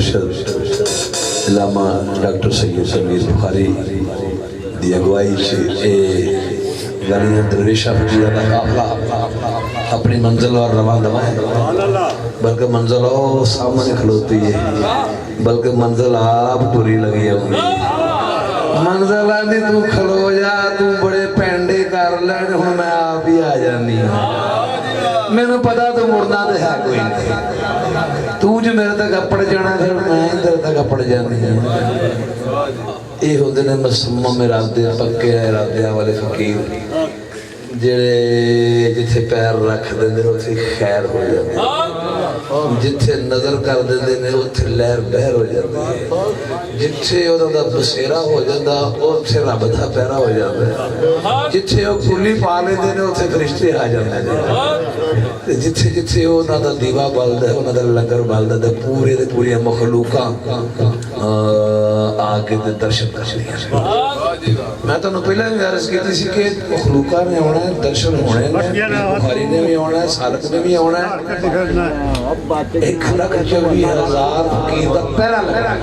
मुर्शद इलामा doctor Syed Sameer Bukhari की अगवाई गालियां दरवेशा फकीर का काफला अपनी मंजिल और रवा दवा है, बल्कि मंजिल और सामने खलोती है, बल्कि मंजिल आप पूरी लगी है। मंजिल आदि तू खलो जा, तू बड़े पैंडे कर लैन, हुण मैं आप ही आ जानी हूं। मैनू पता तू मुड़ना तो है कोई नहीं, तू जो मेरे तक अपड़ जाना फिर मैं तेरे तक अपड़ जानी हूं। ये होंदे ने मसम्मम इरादे, पक्के इरादे वाले फकीर जेड़े जिथे पैर रख देंदे उत्थे खैर हो जाती, जिथे नजर कर देंदे ने उत्थे लहर बहर हो जाती है, जिथे उहदा बसेरा हो जाता उत्थे रब दा पैरा हो जाता है, जिथे वो कुली पा लेंदे ने उत्थे फरिश्ते आ जाते हैं, जिथे जिथे उहदा दीवा बलदा है उहदा लंगर बलदा है, पूरे दे पूरी मखलूका आके ते दर्शन कर लिया। मैं तो पहले भी अर्ज की थी कि मखलूका ने आना है, दर्शन होने बुखारी ने भी आना है, सालक ने भी आना है। 1,24,000 फकीर का पहरा लगा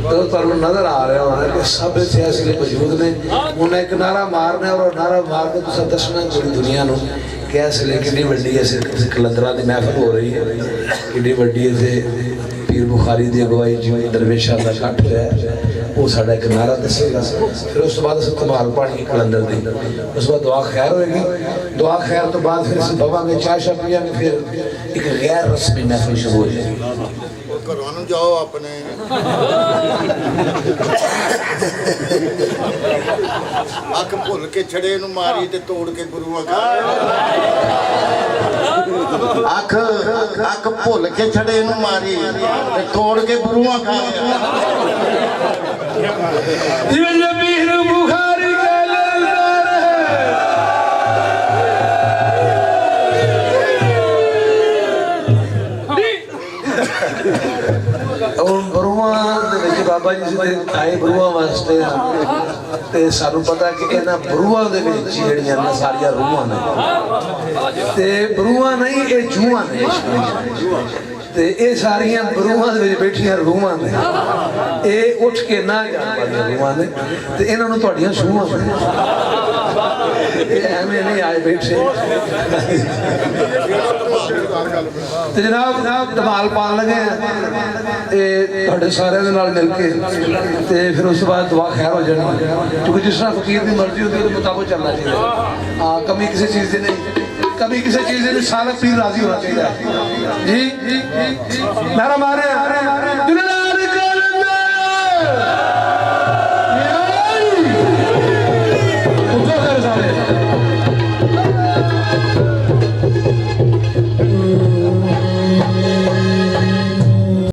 तो तुहानू नजर आ रहा होना कि सब इत्थे असली मौजूद ने। उन्हें एक नारा मारना और नारा मार के तुसीं दसना पूरी दुनिया नू कि इसलिए कितनी वड्डी ऐसे कलंदरां दी महफिल हो रही है, कितनी वड्डी इत्थे पीर बुखारी की अगवाई जिवें दरवेशां दा इकट्ठ है, वो साडा एक नारा दसेगा। फिर उस बाद असीं धमाल पानी कलंदर दी, उस बाद दुआ खैर होएगी, दुआ खैर तो बाद फिर असीं बवांगे, चाह शाह पीआंगे, फिर एक गैर रस्मी महफिल शुरू हो जाएगी। घरों नूं जाओ अपने अख भुल के छड़े नूं मारी ते तोड़ के गुरुआं का अख अख भुल के छड़े नूं मारी ते तोड़ के गुरुआं का बुखारी बाबा जी आए बरूआ वास्ते ते सानू पता कि इन्हां बरूआं दे विच जिहड़ियां ने सारियां रूहां ने ते बरूआं नहीं ये जूहां ने ते ये सारियां बरूआं दे विच बैठियां रूहां ने, ये उठ के ना जाण वालियां रूहां ने ते इन्हां नूं तुहाडियां सूहां एवें नहीं आए बैठे। तो जनाब धमाल पान लगे हैं सारे मिल के, फिर उस बाद दुआ खैर हो जानी, क्योंकि जिस तरह फकीर की मर्जी होती है उसके मुताबिक चलना चाहिए। हाँ, कमी किसी चीज़ की नहीं, कभी किसी चीज़ से सारा पीर राजी होना चाहिए। जी नारा मारे